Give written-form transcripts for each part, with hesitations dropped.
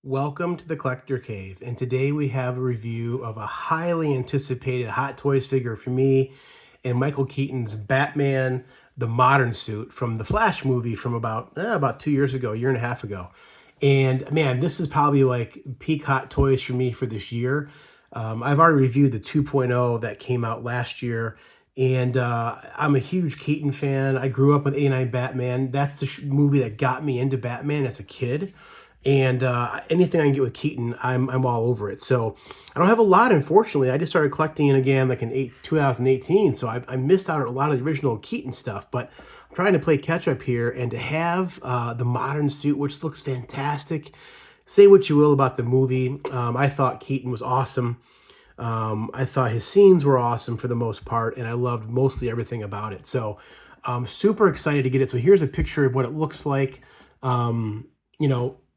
Welcome to the Collector Cave, and today we have a review of a highly anticipated Hot Toys figure for me and Michael Keaton's Batman, the modern suit from the Flash movie from about 2 years ago, a year and a half ago. And man, this is probably like peak Hot Toys for me for this year. I've already reviewed the 2.0 that came out last year, and I'm a huge Keaton fan. I grew up with '89 Batman. That's the movie that got me into Batman as a kid. And anything I can get with Keaton, I'm all over it. So I don't have a lot, unfortunately. I just started collecting it again like in 2018. So I missed out on a lot of the original Keaton stuff. But I'm trying to play catch up here, and to have the modern suit, which looks fantastic. Say what you will about the movie. I thought Keaton was awesome. I thought his scenes were awesome for the most part, and I loved mostly everything about it. So I'm super excited to get it. So here's a picture of what it looks like.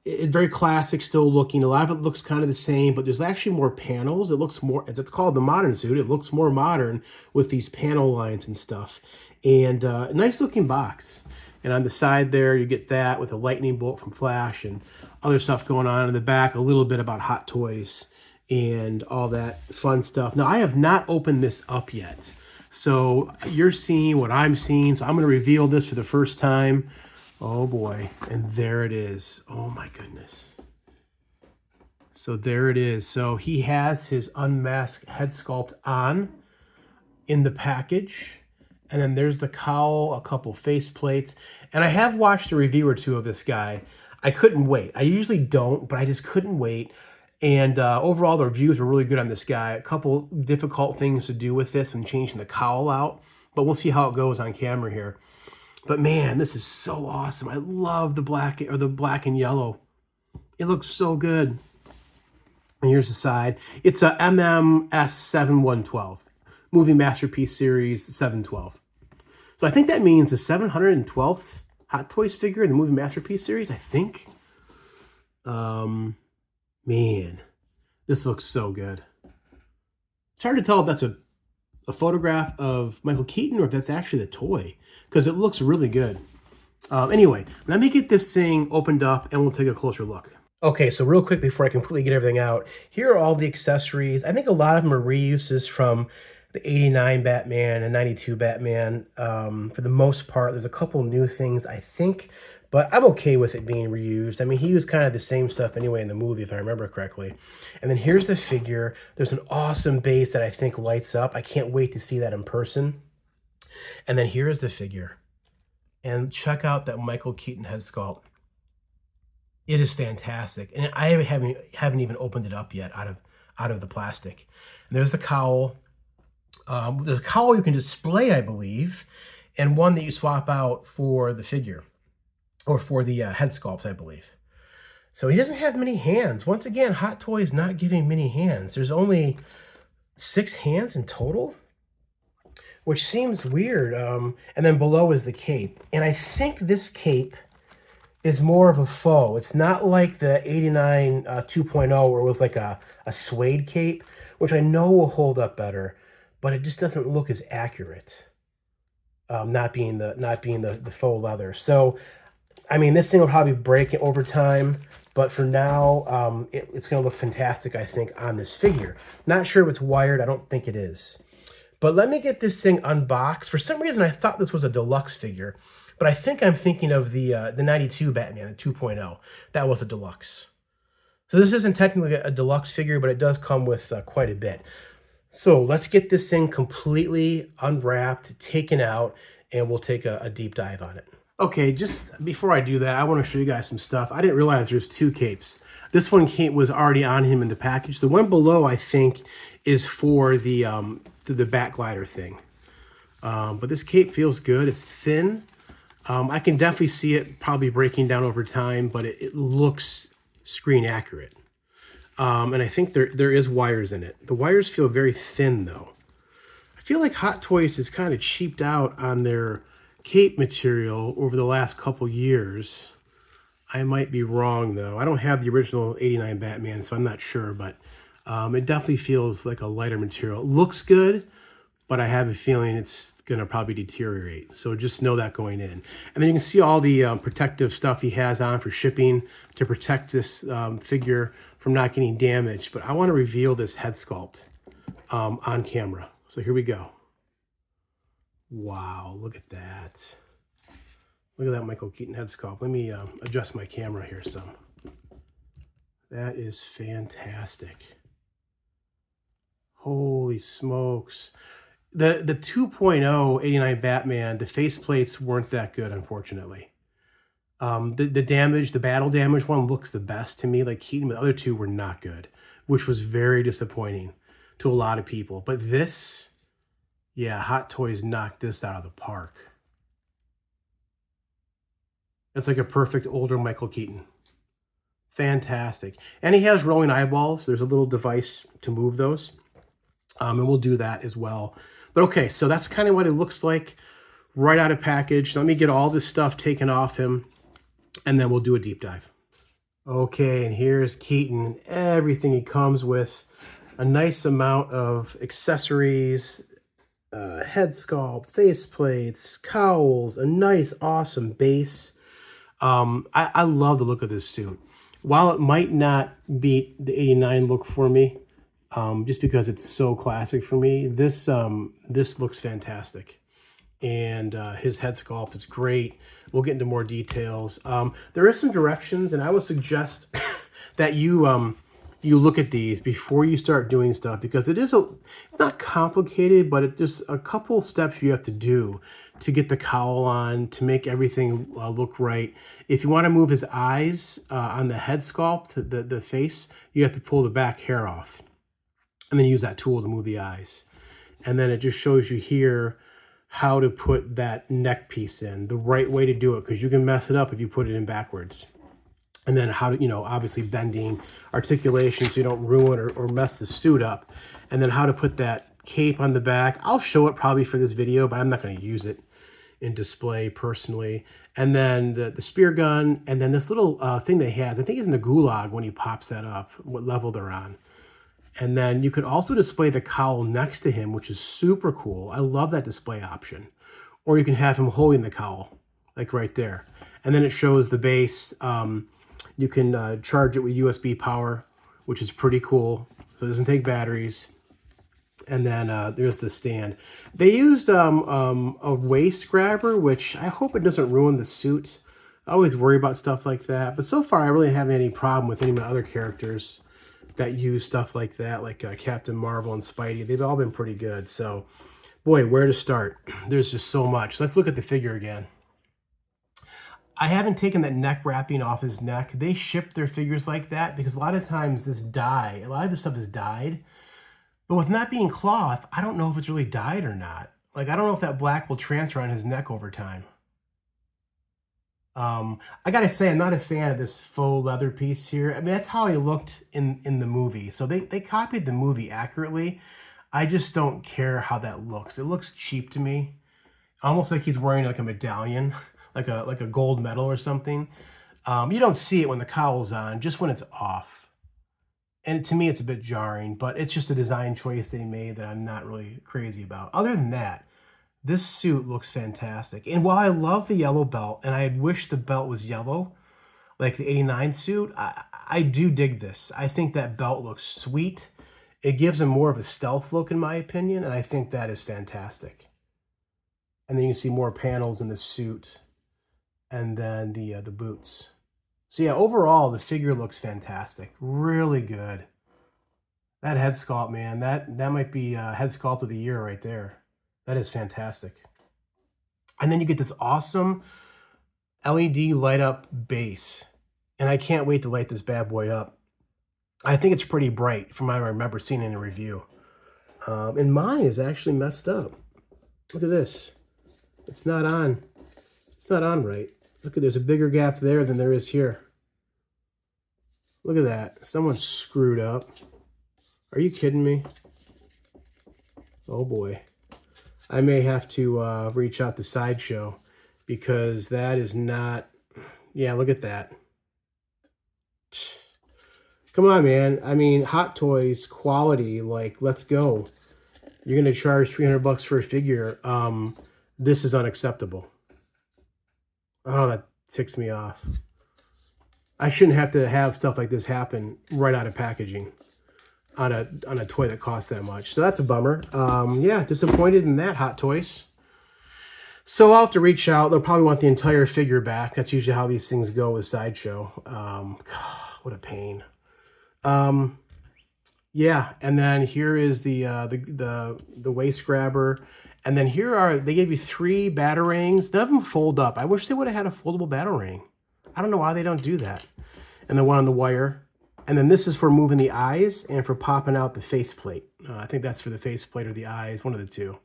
It's very classic still looking. A lot of it looks kind of the same, but there's actually more panels. It looks more, as it's called the modern suit, it looks more modern with these panel lines and stuff. And a nice looking box. And on the side there, you get that with a lightning bolt from Flash and other stuff going on. In the back, a little bit about Hot Toys and all that fun stuff. Now, I have not opened this up yet. So you're seeing what I'm seeing. So I'm going to reveal this for the first time. Oh boy, and there it is. Oh my goodness. So there it is. So he has his unmasked head sculpt on in the package. And then there's the cowl, a couple face plates. And I have watched a review or two of this guy. I couldn't wait. I usually don't, but I just couldn't wait. And overall, the reviews were really good on this guy. A couple difficult things to do with this and changing the cowl out. But we'll see how it goes on camera here. But man, this is so awesome. I love the black and yellow. It looks so good. And here's the side. It's a MMS7112, Movie Masterpiece Series 712. So I think that means the 712th Hot Toys figure in the Movie Masterpiece Series, I think. Man, this looks so good. It's hard to tell if that's a photograph of Michael Keaton or if that's actually the toy, because it looks really good. Anyway, let me get this thing opened up and we'll take a closer look. Okay, so real quick before I completely get everything out, here are all the accessories. I think a lot of them are reuses from the '89 Batman and '92 Batman. For the most part, there's a couple new things, I think, but I'm okay with it being reused. I mean, he used kind of the same stuff anyway in the movie, if I remember correctly. And then here's the figure. There's an awesome base that I think lights up. I can't wait to see that in person. And then here's the figure. And check out that Michael Keaton head sculpt. It is fantastic. And I haven't even opened it up yet out of the plastic. And there's the cowl. There's a cowl you can display, I believe, and one that you swap out for the figure. Or for the head sculpts, I believe. So he doesn't have many hands. Once again, Hot Toys not giving many hands. There's only 6 hands in total, which seems weird. And then below is the cape. And I think this cape is more of a faux. It's not like the '89 2.0 where it was like a suede cape, which I know will hold up better, but it just doesn't look as accurate. Not being the faux leather. So I mean, this thing will probably break over time, but for now, it's going to look fantastic, I think, on this figure. Not sure if it's wired. I don't think it is. But let me get this thing unboxed. For some reason, I thought this was a deluxe figure, but I think I'm thinking of the '92 Batman, the 2.0. That was a deluxe. So this isn't technically a deluxe figure, but it does come with quite a bit. So let's get this thing completely unwrapped, taken out, and we'll take a deep dive on it. Okay, just before I do that, I want to show you guys some stuff. I didn't realize there's 2 capes. This one was already on him in the package. The one below, I think, is for the back glider thing. But this cape feels good. It's thin. I can definitely see it probably breaking down over time, but it looks screen accurate. And I think there is wires in it. The wires feel very thin, though. I feel like Hot Toys has kind of cheaped out on their cape material over the last couple years. I might be wrong, though. I don't have the original '89 Batman, so I'm not sure, but it definitely feels like a lighter material. It looks good, but I have a feeling it's going to probably deteriorate. So just know that going in. And then you can see all the protective stuff he has on for shipping to protect this figure from not getting damaged. But I want to reveal this head sculpt on camera. So here we go. Wow, look at that. Look at that Michael Keaton head sculpt. Let me adjust my camera here some. That is fantastic. Holy smokes. The 2.0 89 Batman, the faceplates weren't that good, unfortunately. The battle damage one looks the best to me. Like Keaton, the other two were not good, which was very disappointing to a lot of people. But this, yeah, Hot Toys knocked this out of the park. It's like a perfect older Michael Keaton. Fantastic. And he has rolling eyeballs. There's a little device to move those. And we'll do that as well. But okay, so that's kind of what it looks like right out of package. Let me get all this stuff taken off him, and then we'll do a deep dive. Okay, and here's Keaton. Everything he comes with. A nice amount of accessories, head sculpt, face plates, cowls, a nice, awesome base. I love the look of this suit. While it might not beat the 89 look for me, just because it's so classic for me, this looks fantastic. And his head sculpt is great. We'll get into more details. There is some directions, and I would suggest that you look at these before you start doing stuff, because it's not complicated, but it's just a couple steps you have to do to get the cowl on, to make everything look right. If you want to move his eyes on the head sculpt, the face, you have to pull the back hair off and then use that tool to move the eyes. And then it just shows you here how to put that neck piece in, the right way to do it, because you can mess it up if you put it in backwards. And then how to, obviously bending, articulation so you don't ruin or mess the suit up. And then how to put that cape on the back. I'll show it probably for this video, but I'm not going to use it in display personally. And then the spear gun, and then this little thing that he has, I think it's in the gulag when he pops that up, what level they're on. And then you could also display the cowl next to him, which is super cool. I love that display option. Or you can have him holding the cowl, like right there. And then it shows the base. You can charge it with USB power, which is pretty cool. So it doesn't take batteries. And then there's the stand. They used a waist grabber, which I hope it doesn't ruin the suits. I always worry about stuff like that. But so far, I really haven't had any problem with any of my other characters that use stuff like that, like Captain Marvel and Spidey. They've all been pretty good. So, boy, where to start? There's just so much. Let's look at the figure again. I haven't taken that neck wrapping off his neck. They ship their figures like that because a lot of times a lot of this stuff is dyed. But with not being cloth, I don't know if it's really dyed or not. Like, I don't know if that black will transfer on his neck over time. I gotta say, I'm not a fan of this faux leather piece here. I mean, that's how he looked in the movie. So they copied the movie accurately. I just don't care how that looks. It looks cheap to me. Almost like he's wearing like a medallion, like a gold medal or something. You don't see it when the cowl's on, just when it's off. And to me, it's a bit jarring, but it's just a design choice they made that I'm not really crazy about. Other than that, this suit looks fantastic. And while I love the yellow belt, and I wish the belt was yellow, like the 89 suit, I do dig this. I think that belt looks sweet. It gives him more of a stealth look, in my opinion, and I think that is fantastic. And then you can see more panels in the suit, and then the boots. So yeah, overall, the figure looks fantastic. Really good. That head sculpt, man, that might be head sculpt of the year right there. That is fantastic. And then you get this awesome LED light up base. And I can't wait to light this bad boy up. I think it's pretty bright from what I remember seeing in a review. And mine is actually messed up. Look at this. It's not on. It's not on right. Look, there's a bigger gap there than there is here. Look at that. Someone screwed up. Are you kidding me? Oh boy. I may have to reach out to Sideshow because that is not... Yeah, look at that. Come on, man. I mean, Hot Toys quality, like, let's go. You're going to charge $300 for a figure. This is unacceptable. Oh, that ticks me off. I shouldn't have to have stuff like this happen right out of packaging on a toy that costs that much. So that's a bummer. Yeah, disappointed in that, Hot Toys. So I'll have to reach out. They'll probably want the entire figure back. That's usually how these things go with Sideshow. What a pain. Yeah, and then here is the waist grabber. And then they gave you 3 batarangs. None of them fold up. I wish they would have had a foldable batarang. I don't know why they don't do that. And the one on the wire. And then this is for moving the eyes and for popping out the faceplate. I think that's for the faceplate or the eyes, one of the two.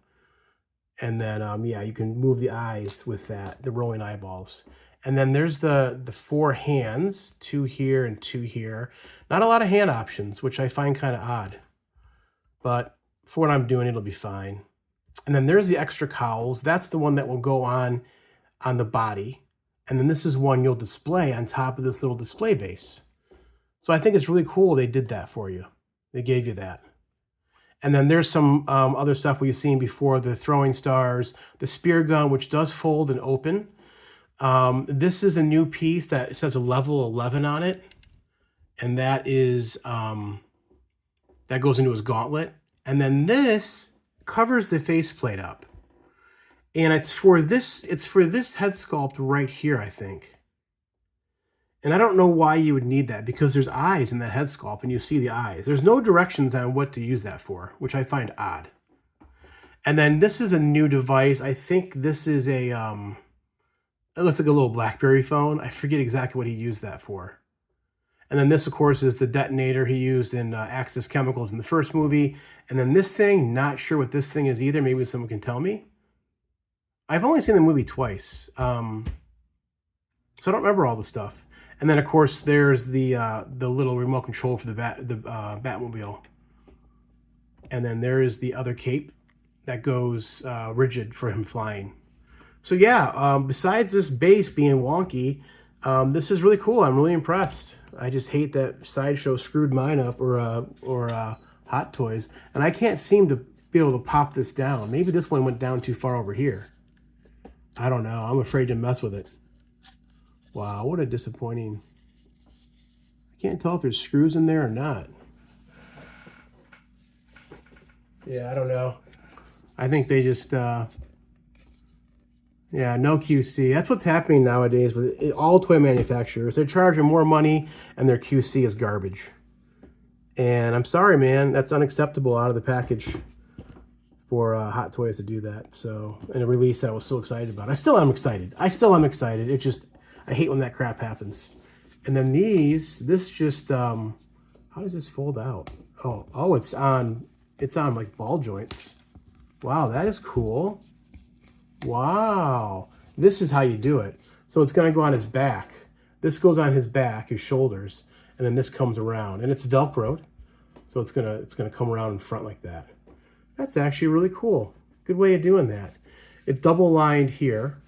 And then, yeah, you can move the eyes with that, the rolling eyeballs. And then there's the 4 hands, 2 here and 2 here. Not a lot of hand options, which I find kind of odd. But for what I'm doing, it'll be fine. And then there's the extra cowls. That's the one that will go on the body. And then this is one you'll display on top of this little display base. So I think it's really cool they did that for you. They gave you that. And then there's some other stuff we've seen before, the throwing stars, the spear gun, which does fold and open. This is a new piece that says a level 11 on it. And that is, that goes into his gauntlet. And then this covers the faceplate up. And it's for this head sculpt right here, I think. And I don't know why you would need that, because there's eyes in that head sculpt and you see the eyes. There's no directions on what to use that for, which I find odd. And then this is a new device. I think this is a, it looks like a little BlackBerry phone. I forget exactly what he used that for. And then this, of course, is the detonator he used in Axis Chemicals in the first movie. And then this thing, not sure what this thing is either. Maybe someone can tell me. I've only seen the movie twice, so I don't remember all the stuff. And then, of course, there's the little remote control for the Batmobile. And then there is the other cape that goes rigid for him flying. So yeah, besides this base being wonky, this is really cool. I'm really impressed. I just hate that Sideshow screwed mine up, or Hot Toys, and I can't seem to be able to pop this down. Maybe this one went down too far over here. I don't know. I'm afraid to mess with it. Wow, what a disappointing. I can't tell if there's screws in there or not. Yeah, I don't know. I think they just, yeah, no QC. That's what's happening nowadays with all toy manufacturers. They're charging more money and their QC is garbage. And I'm sorry, man, that's unacceptable out of the package for Hot Toys to do that. So, in a release that I was so excited about. I still am excited. It just, I hate when that crap happens. And then this just, how does this fold out? Oh, it's on like ball joints. Wow, that is cool. Wow, this is how you do it. So it's gonna go on his back. This goes on his back, his shoulders, and then this comes around, and it's Velcroed. So it's gonna come around in front like that. That's actually really cool. Good way of doing that. It's double lined here.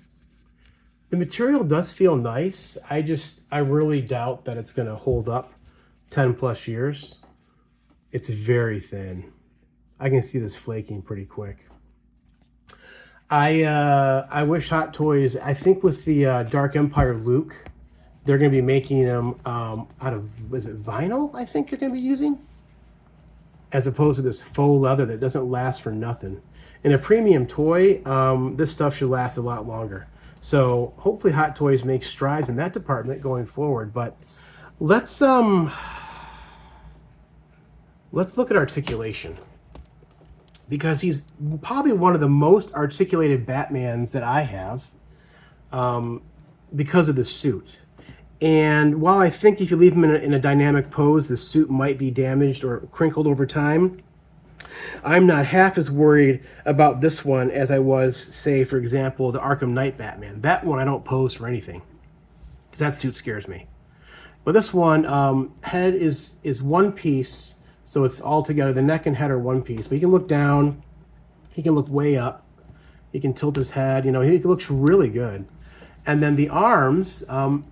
The material does feel nice. I really doubt that it's gonna hold up 10 plus years. It's very thin. I can see this flaking pretty quick. I wish Hot Toys, I think with the Dark Empire Luke, they're gonna be making them out of, is it vinyl? I think they're gonna be using, as opposed to this faux leather that doesn't last for nothing. In a premium toy, this stuff should last a lot longer. So hopefully Hot Toys make strides in that department going forward. But let's look at articulation, because he's probably one of the most articulated Batmans that I have, because of the suit. And while I think if you leave him in a dynamic pose, the suit might be damaged or crinkled over time, I'm not half as worried about this one as I was, say, for example, the Arkham Knight Batman. That one I don't pose for anything, because that suit scares me. But this one, head is one piece, so it's all together. The neck and head are one piece. But he can look down, he can look way up, he can tilt his head, you know, he looks really good. And then the arms,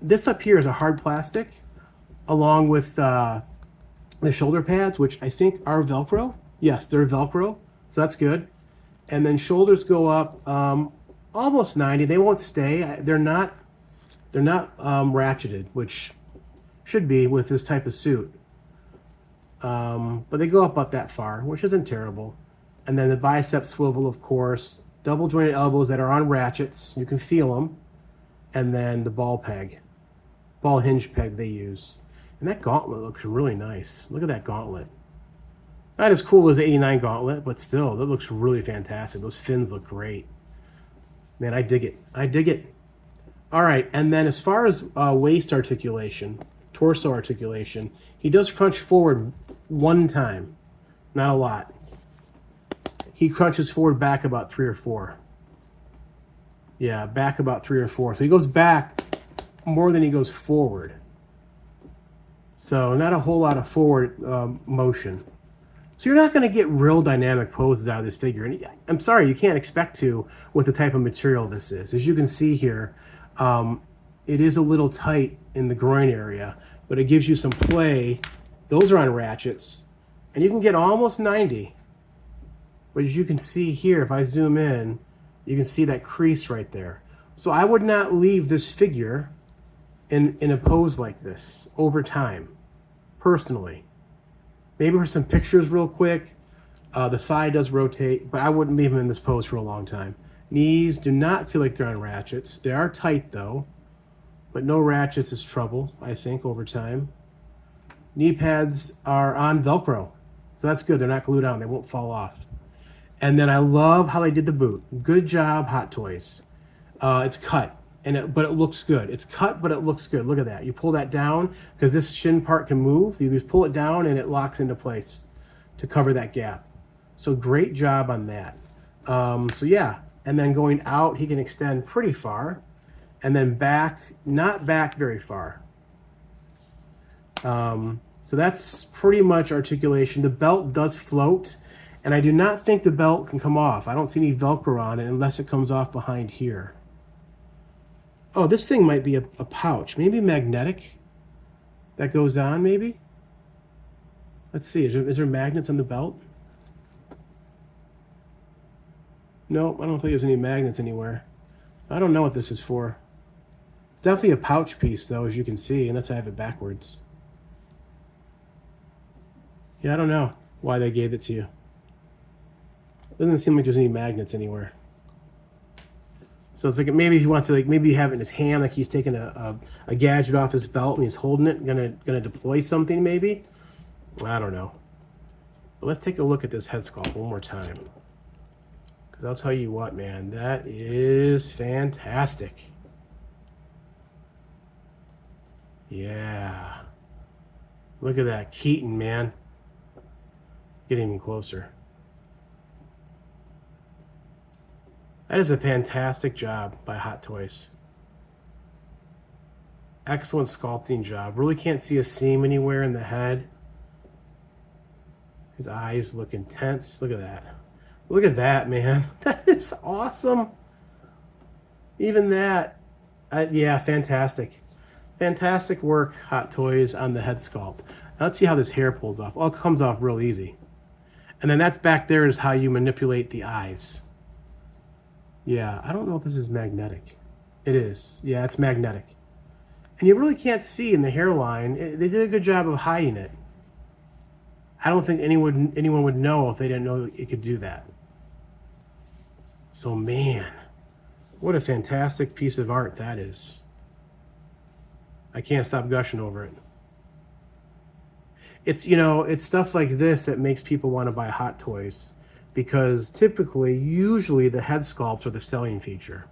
this up here is a hard plastic, along with the shoulder pads, which I think are Velcro. Yes, they're Velcro. So that's good. And then shoulders go up almost 90. They won't stay. They're not ratcheted, which should be with this type of suit. But they go up about that far, which isn't terrible. And then the bicep swivel, of course. Double jointed elbows that are on ratchets. You can feel them. And then the ball hinge peg they use. And that gauntlet looks really nice. Look at that gauntlet. Not as cool as the 89 gauntlet, but still, that looks really fantastic. Those fins look great. Man, I dig it. I dig it. All right, and then as far as waist articulation, torso articulation, he does crunch forward one time. Not a lot. He crunches forward back about 3 or 4. Yeah, back about 3 or 4. So he goes back more than he goes forward. So not a whole lot of forward motion. So you're not going to get real dynamic poses out of this figure. And I'm sorry, you can't expect to with the type of material this is. As you can see here, it is a little tight in the groin area, but it gives you some play. Those are on ratchets, and you can get almost 90. But as you can see here, if I zoom in, you can see that crease right there. So I would not leave this figure in a pose like this over time, personally. Maybe for some pictures real quick. The thigh does rotate, but I wouldn't leave him in this pose for a long time. Knees do not feel like they're on ratchets. They are tight though, but no ratchets is trouble, I think, over time. Knee pads are on Velcro, so that's good. They're not glued on. They won't fall off. And then I love how they did the boot. Good job, Hot Toys. It's cut, but it looks good. It's cut, but it looks good. Look at that. You pull that down, because this shin part can move. You just pull it down, and it locks into place to cover that gap. So great job on that. So yeah, and then going out, he can extend pretty far. And then back, not back very far. So that's pretty much articulation. The belt does float. And I do not think the belt can come off. I don't see any Velcro on it unless it comes off behind here. Oh, this thing might be a pouch. Maybe magnetic that goes on, maybe? Let's see. Is there magnets on the belt? Nope, I don't think there's any magnets anywhere. I don't know what this is for. It's definitely a pouch piece, though, as you can see, unless I have it backwards. Yeah, I don't know why they gave it to you. Doesn't seem like there's any magnets anywhere. So it's like maybe he wants to, like, maybe have it in his hand, like he's taking a gadget off his belt and he's holding it, gonna deploy something maybe. I don't know. But let's take a look at this head sculpt one more time. Because I'll tell you what, man, that is fantastic. Yeah. Look at that Keaton, man. Get even closer. That is a fantastic job by Hot Toys. Excellent sculpting job. Really can't see a seam anywhere in the head. His eyes look intense. Look at that. Look at that, man. That is awesome. Even that. Yeah, fantastic. Fantastic work, Hot Toys, on the head sculpt. Now let's see how this hair pulls off. Oh, it comes off real easy. And then that's back there is how you manipulate the eyes. Yeah, I don't know if this is magnetic. It is. Yeah, it's magnetic. And you really can't see in the hairline. They did a good job of hiding it. I don't think anyone would know if they didn't know it could do that. So, man, what a fantastic piece of art that is. I can't stop gushing over it. It's, you know, it's stuff like this that makes people want to buy Hot Toys. Because usually the head sculpts are the selling feature.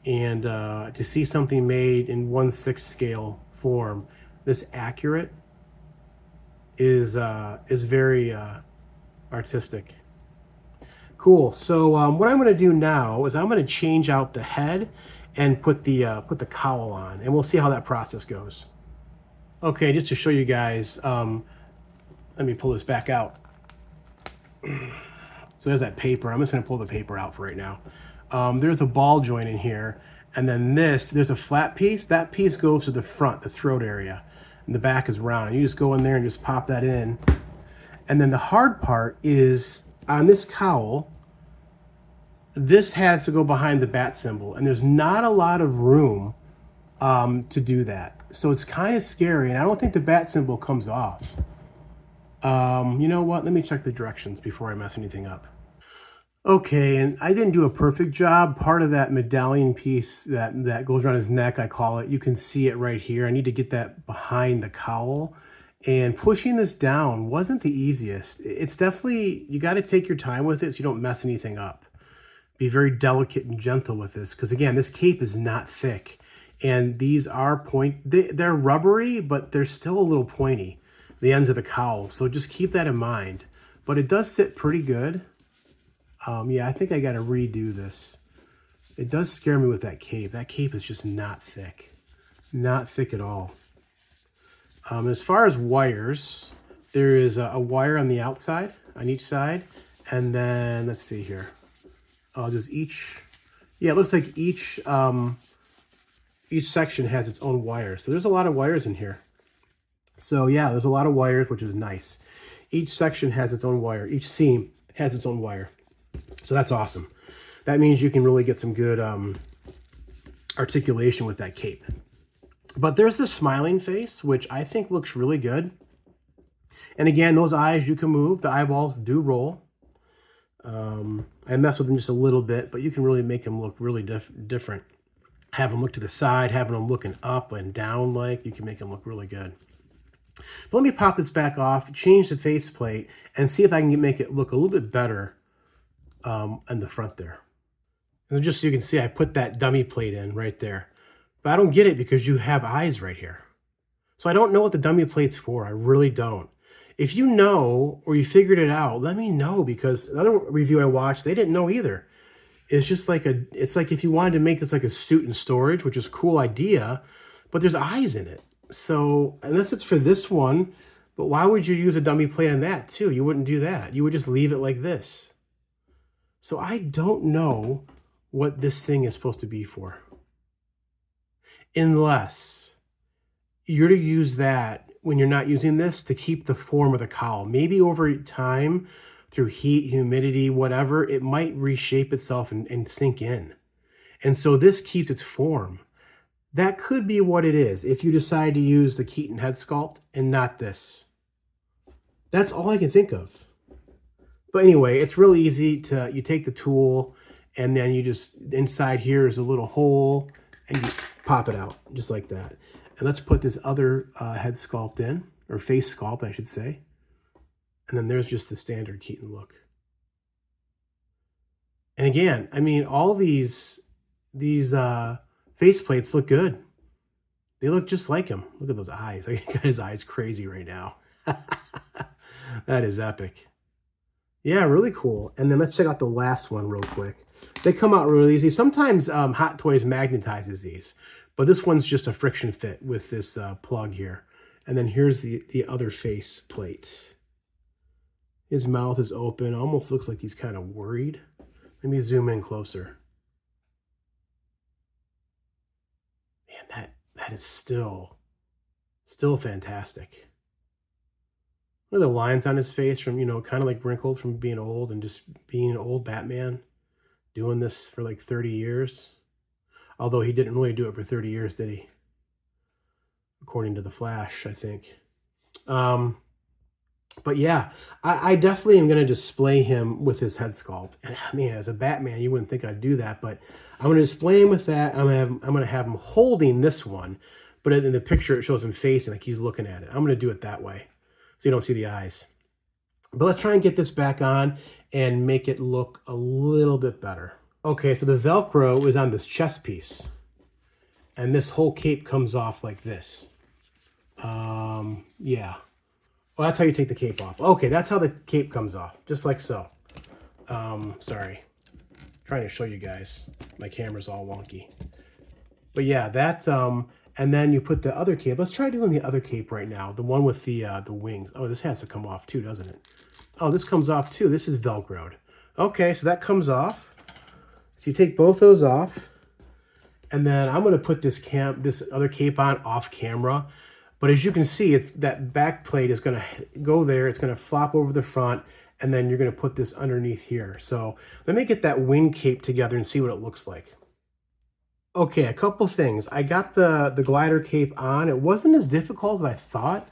And to see something made in 1/6 scale form this accurate is very artistic. Cool. So what I'm going to do now is I'm going to change out the head and put the cowl on, and we'll see how that process goes. Okay, just to show you guys, let me pull this back out. So there's that paper. I'm just going to pull the paper out for right now. There's a ball joint in here. And then there's a flat piece. That piece goes to the front, the throat area. And the back is round. You just go in there and just pop that in. And then the hard part is on this cowl, this has to go behind the bat symbol, and there's not a lot of room to do that. So it's kind of scary, and I don't think the bat symbol comes off. You know what? Let me check the directions before I mess anything up. Okay, and I didn't do a perfect job. Part of that medallion piece that goes around his neck, I call it, you can see it right here. I need to get that behind the cowl. And pushing this down wasn't the easiest. It's definitely, you got to take your time with it so you don't mess anything up. Be very delicate and gentle with this, because again, this cape is not thick. And these are they're rubbery, but they're still a little pointy, the ends of the cowl. So just keep that in mind. But it does sit pretty good. Yeah, I think I got to redo this. It does scare me with that cape. That cape is just not thick. Not thick at all. As far as wires, there is a wire on the outside, on each side. And then, let's see here. Just each, yeah, it looks like each section has its own wire. So there's a lot of wires in here. So yeah, there's a lot of wires, which is nice. Each section has its own wire. Each seam has its own wire. So that's awesome. That means you can really get some good articulation with that cape. But there's the smiling face, which I think looks really good. And again, those eyes you can move. The eyeballs do roll. I mess with them just a little bit, but you can really make them look really different. Have them look to the side, having them looking up and down, like you can make them look really good. But let me pop this back off, change the faceplate, and see if I can make it look a little bit better in the front there. And just so you can see, I put that dummy plate in right there. But I don't get it because you have eyes right here. So I don't know what the dummy plate's for. I really don't. If you know or you figured it out, let me know, because another review I watched, they didn't know either. It's just like it's like if you wanted to make this like a suit and storage, which is a cool idea, but there's eyes in it. So unless it's for this one, but why would you use a dummy plate on that too? You wouldn't do that. You would just leave it like this. So I don't know what this thing is supposed to be for. Unless you're to use that when you're not using this to keep the form of the cowl. Maybe over time, through heat, humidity, whatever, it might reshape itself and sink in. And so this keeps its form. That could be what it is if you decide to use the Keaton head sculpt and not this. That's all I can think of. But anyway, it's really easy to, you take the tool and then you just, inside here is a little hole and you pop it out just like that. And let's put this other head sculpt in, or face sculpt, I should say. And then there's just the standard Keaton look. And again, I mean, all these face plates look good. They look just like him. Look at those eyes. I got his eyes crazy right now. That is epic. Yeah, really cool. And then let's check out the last one real quick. They come out really easy. Sometimes Hot Toys magnetizes these, but this one's just a friction fit with this plug here. And then here's the other face plate. His mouth is open. Almost looks like he's kind of worried. Let me zoom in closer. Man, that is still fantastic. Look at the lines on his face from, you know, kind of like wrinkled from being old and just being an old Batman, doing this for like 30 years. Although he didn't really do it for 30 years, did he? According to The Flash, I think. But yeah, I definitely am going to display him with his head sculpt. And I mean, as a Batman, you wouldn't think I'd do that, but I'm going to display him with that. I'm going to have him holding this one, but in the picture, it shows him facing like he's looking at it. I'm going to do it that way so you don't see the eyes. But let's try and get this back on and make it look a little bit better. Okay, so the Velcro is on this chest piece, and this whole cape comes off like this. Yeah. Well, that's how you take the cape off. Okay, that's how the cape comes off, just like so. Sorry. Trying to show you guys. My camera's all wonky. But yeah, that's, and then you put the other cape. Let's try doing the other cape right now, the one with the wings. Oh, this has to come off too, doesn't it? Oh, this comes off too. This is Velcroed. Okay, so that comes off. So you take both those off, and then I'm going to put this other cape on off camera. But as you can see, it's that back plate is going to go there. It's going to flop over the front, and then you're going to put this underneath here. So let me get that wing cape together and see what it looks like. Okay, a couple things. I got the glider cape on. It wasn't as difficult as I thought.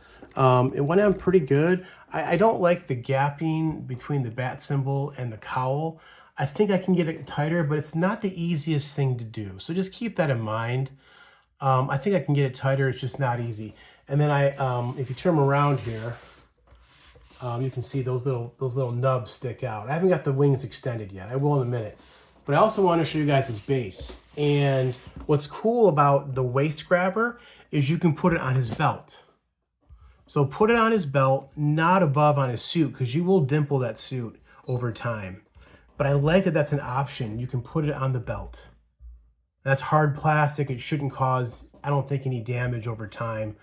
It went on pretty good. I don't like the gapping between the bat symbol and the cowl. I think I can get it tighter, but it's not the easiest thing to do. So just keep that in mind. I think I can get it tighter. It's just not easy. And then if you turn them around here, you can see those little nubs stick out. I haven't got the wings extended yet. I will in a minute. But I also want to show you guys his base. And what's cool about the waist grabber is you can put it on his belt. So put it on his belt, not above on his suit, because you will dimple that suit over time. But I like that that's an option. You can put it on the belt. That's hard plastic. It shouldn't cause, I don't think, any damage over time.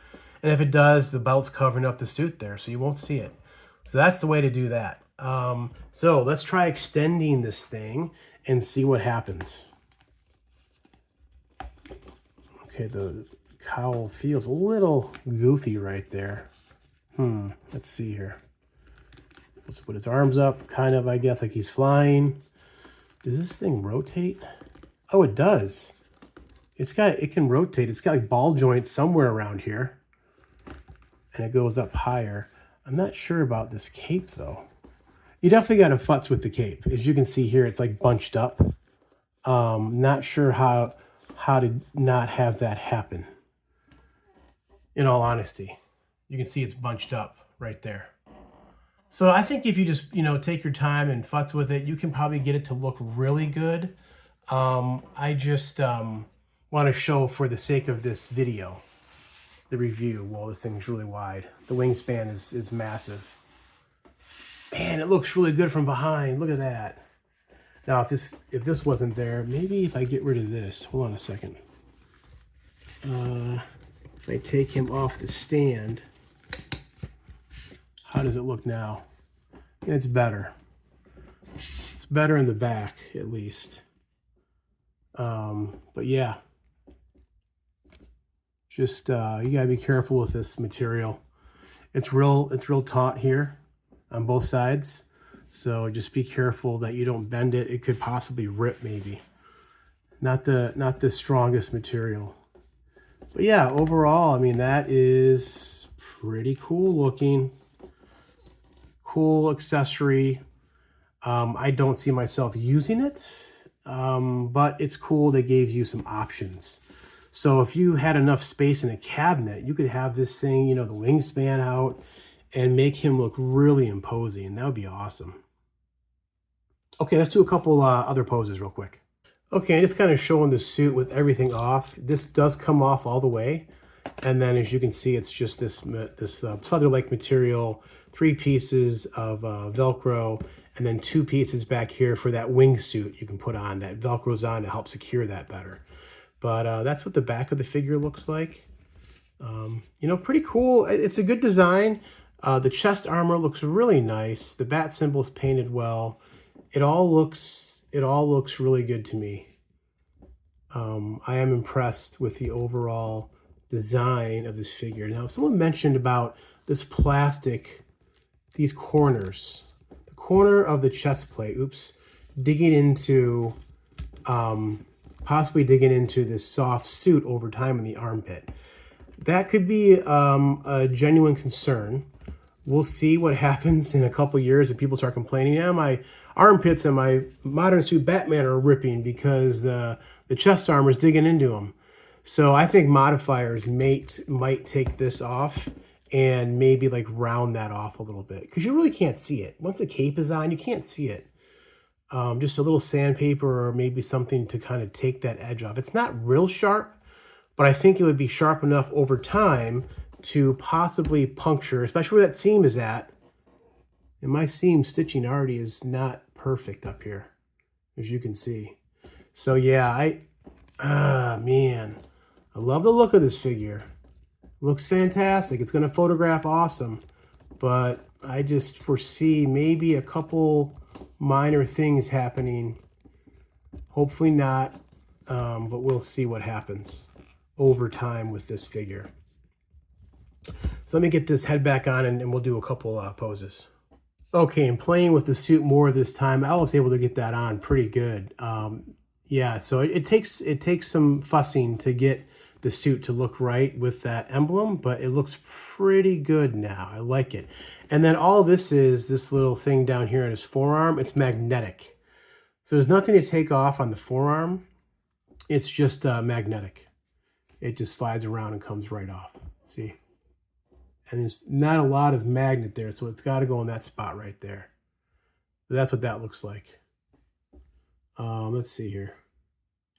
And if it does, the belt's covering up the suit there, so you won't see it. So that's the way to do that. So let's try extending this thing and see what happens. Okay, the cowl feels a little goofy right there. Let's see here. Let's put his arms up, kind of, I guess, like he's flying. Does this thing rotate? Oh, it does. It can rotate. It's got like ball joints somewhere around here. And it goes up higher. I'm not sure about this cape though. You definitely got to futz with the cape. As you can see here, it's like bunched up. Not sure how to not have that happen. In all honesty, you can see it's bunched up right there. So I think if you just, take your time and futz with it, you can probably get it to look really good. I just want to show, for the sake of this video, the review. Well, this thing's really wide. The wingspan is massive. Man, it looks really good from behind. Look at that. Now, if this wasn't there, maybe if I get rid of this. Hold on a second. If I take him off the stand, how does it look now? It's better. It's better in the back, at least. But yeah. Just you gotta be careful with this material. It's real taut here on both sides, so just be careful that you don't bend it. It could possibly rip, maybe. Not the strongest material. But yeah, overall, I mean, that is pretty cool looking. Cool accessory. I don't see myself using it, but it's cool they gave you some options. So if you had enough space in a cabinet, you could have this thing, the wingspan out, and make him look really imposing. That would be awesome. Okay, let's do a couple other poses real quick. Okay, just kind of showing the suit with everything off. This does come off all the way. And then as you can see, it's just this pleather-like material, 3 pieces of Velcro, and then 2 pieces back here for that wingsuit you can put on, that Velcro's on to help secure that better. But that's what the back of the figure looks like. Pretty cool. It's a good design. The chest armor looks really nice. The bat symbol's painted well. It all looks really good to me. I am impressed with the overall design of this figure. Now, someone mentioned about this plastic, these corners, the corner of the chest plate, digging into, possibly digging into this soft suit over time in the armpit. That could be a genuine concern. We'll see what happens in a couple years if people start complaining. Yeah, my armpits and my modern suit Batman are ripping because the chest armor is digging into them. So I think modifiers might take this off and maybe like round that off a little bit, because you really can't see it. Once the cape is on, you can't see it. Just a little sandpaper or maybe something to kind of take that edge off. It's not real sharp, but I think it would be sharp enough over time to possibly puncture, especially where that seam is at. And my seam stitching already is not perfect up here, as you can see. So yeah, man, I love the look of this figure. Looks fantastic. It's going to photograph awesome, but I just foresee maybe a couple minor things happening. Hopefully not, but we'll see what happens over time with this figure. So let me get this head back on and we'll do a couple poses. Okay, and playing with the suit more this time, I was able to get that on pretty good. Yeah, so it takes some fussing to get the suit to look right with that emblem, but it looks pretty good now. I like it. And then all this is this little thing down here on his forearm. It's magnetic, so there's nothing to take off on the forearm. It's just magnetic. It just slides around and comes right off. See? And there's not a lot of magnet there, so it's got to go in that spot right there. But that's what that looks like. Let's see here.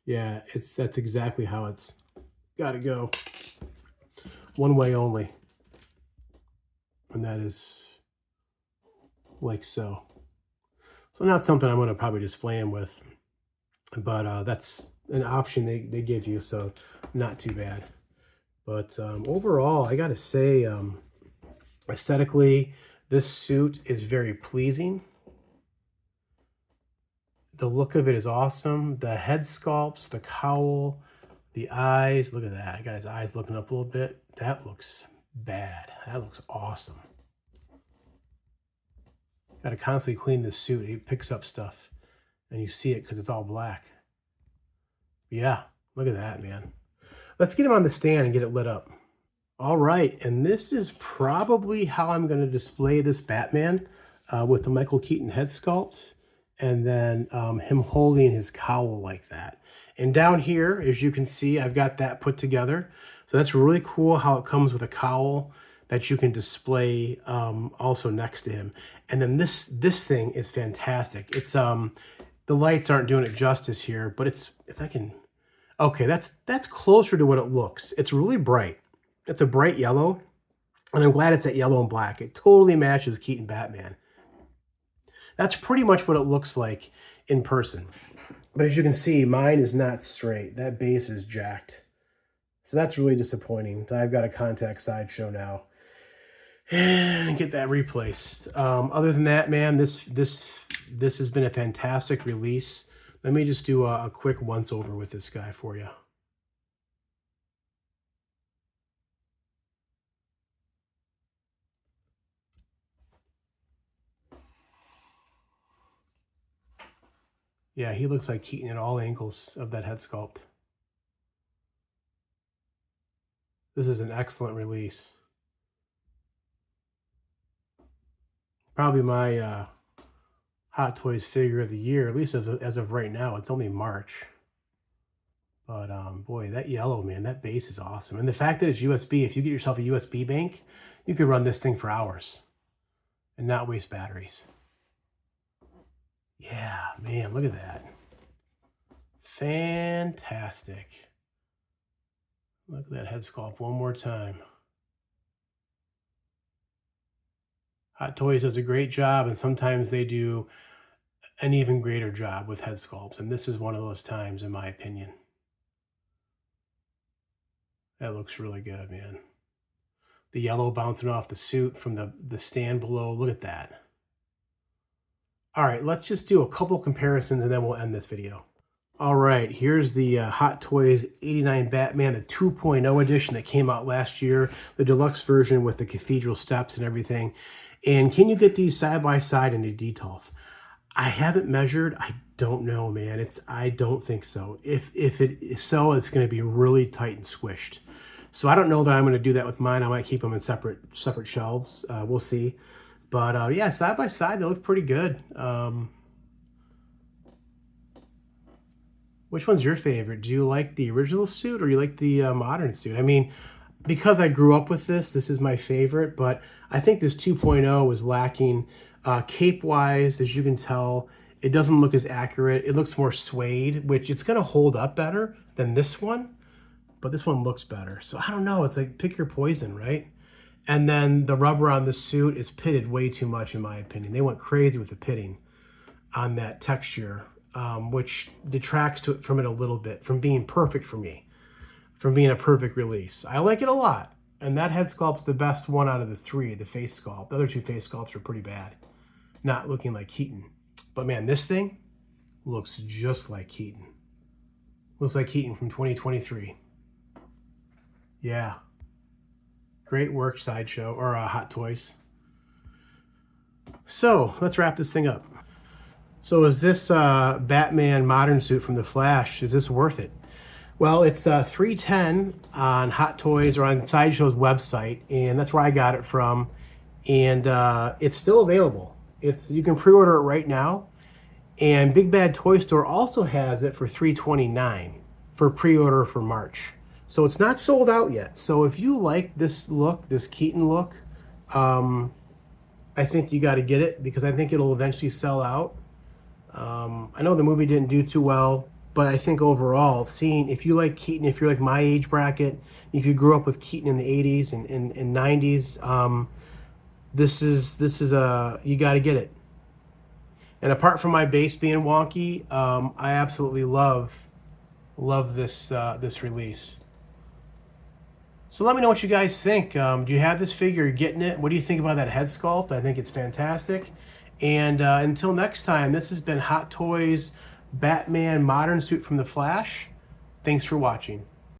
Yeah, that's exactly how it's got to go. One way only. And that is like so. So not something I'm going to probably display them with, but that's an option they give you, so not too bad. But overall, I got to say, aesthetically, this suit is very pleasing. The look of it is awesome. The head sculpts, the cowl, the eyes. Look at that. I got his eyes looking up a little bit. That looks bad. That looks awesome. Got to constantly clean this suit. It picks up stuff, and you see it because it's all black. Yeah, look at that, man. Let's get him on the stand and get it lit up. All right, and this is probably how I'm going to display this Batman with the Michael Keaton head sculpt, and then him holding his cowl like that. And down here, as you can see, I've got that put together. So that's really cool how it comes with a cowl that you can display also next to him. And then this thing is fantastic. It's the lights aren't doing it justice here, but it's, if I can, okay, that's closer to what it looks. It's really bright. It's a bright yellow, and I'm glad it's that yellow and black. It totally matches Keaton Batman. That's pretty much what it looks like in person. But as you can see, mine is not straight. That base is jacked. So that's really disappointing. I've got a contact sideshow now. And get that replaced. Other than that, man, this has been a fantastic release. Let me just do a quick once over with this guy for you. Yeah, he looks like Keaton at all angles of that head sculpt. This is an excellent release. Probably my Hot Toys figure of the year, at least as of right now. It's only March. But boy, that yellow, man, that base is awesome. And the fact that it's USB, if you get yourself a USB bank, you could run this thing for hours and not waste batteries. Yeah, man, look at that. Fantastic. Look at that head sculpt one more time. Hot Toys does a great job, and sometimes they do an even greater job with head sculpts, and this is one of those times, in my opinion. That looks really good, man. The yellow bouncing off the suit from the stand below. Look at that. All right, let's just do a couple comparisons, and then we'll end this video. All right, here's the Hot Toys 89 Batman, the 2.0 edition that came out last year, the deluxe version with the cathedral steps and everything. And can you get these side by side in a detolf? I haven't measured. I don't know, man. I don't think so. If it is so, it's going to be really tight and squished. So I don't know that I'm going to do that with mine. I might keep them in separate shelves. We'll see. But yeah, side by side, they look pretty good. Which one's your favorite? Do you like the original suit or you like the modern suit? I mean, because I grew up with this is my favorite, but I think this 2.0 was lacking cape-wise. As you can tell, it doesn't look as accurate. It looks more suede, which it's going to hold up better than this one, but this one looks better. So I don't know. It's like pick your poison, right? And then the rubber on the suit is pitted way too much, in my opinion. They went crazy with the pitting on that texture, which detracts from it a little bit, from being perfect for me, from being a perfect release. I like it a lot. And that head sculpt's the best one out of the three, the face sculpt. The other two face sculpts are pretty bad. Not looking like Keaton. But man, this thing looks just like Keaton. Looks like Keaton from 2023. Yeah. Great work, Sideshow, or Hot Toys. So let's wrap this thing up. So is this Batman modern suit from The Flash, is this worth it? Well, it's $310 on Hot Toys or on Sideshow's website, and that's where I got it from. And it's still available. You can pre-order it right now. And Big Bad Toy Store also has it for $329 for pre-order for March. So it's not sold out yet. So if you like this look, this Keaton look, I think you got to get it because I think it'll eventually sell out. I know the movie didn't do too well, but I think overall, if you like Keaton, if you're like my age bracket, if you grew up with Keaton in the 80s and 90s, this is you got to get it. And apart from my base being wonky, I absolutely love this release. So let me know what you guys think. Do you have this figure? Are you getting it? What do you think about that head sculpt? I think it's fantastic. And until next time, this has been Hot Toys Batman Modern Suit from The Flash. Thanks for watching.